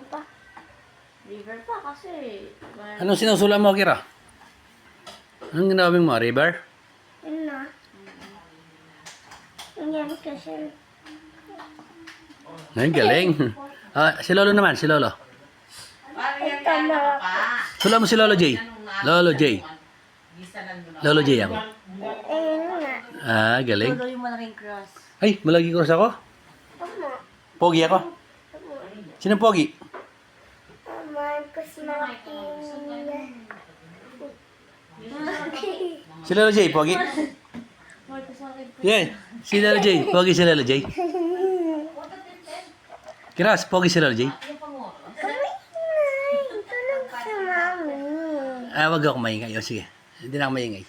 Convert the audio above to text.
pa. River pa kasi. Anong sinusula mo, Kira? Anong ginawin mo, River? Yun na. Yan kasi. Ay, galing. Si Lolo naman, si Lolo. Ito na. Sula mo si Lolo J. Lolo J. Lolo J ako. Ayun nga. Galing. Tuloy yung malaking cross. Ay, malagi cross ako. Tama. Pogi ako. Sino pogi? Marcos Martin. Si Lolo J, pogi. Yeah, si Lolo J. Pogi si Lolo J. Kiras, pogi si Lolo J. Kami na. Tulog sa mami. Wag ako maingay. O, sige. Hindi na ako maingay.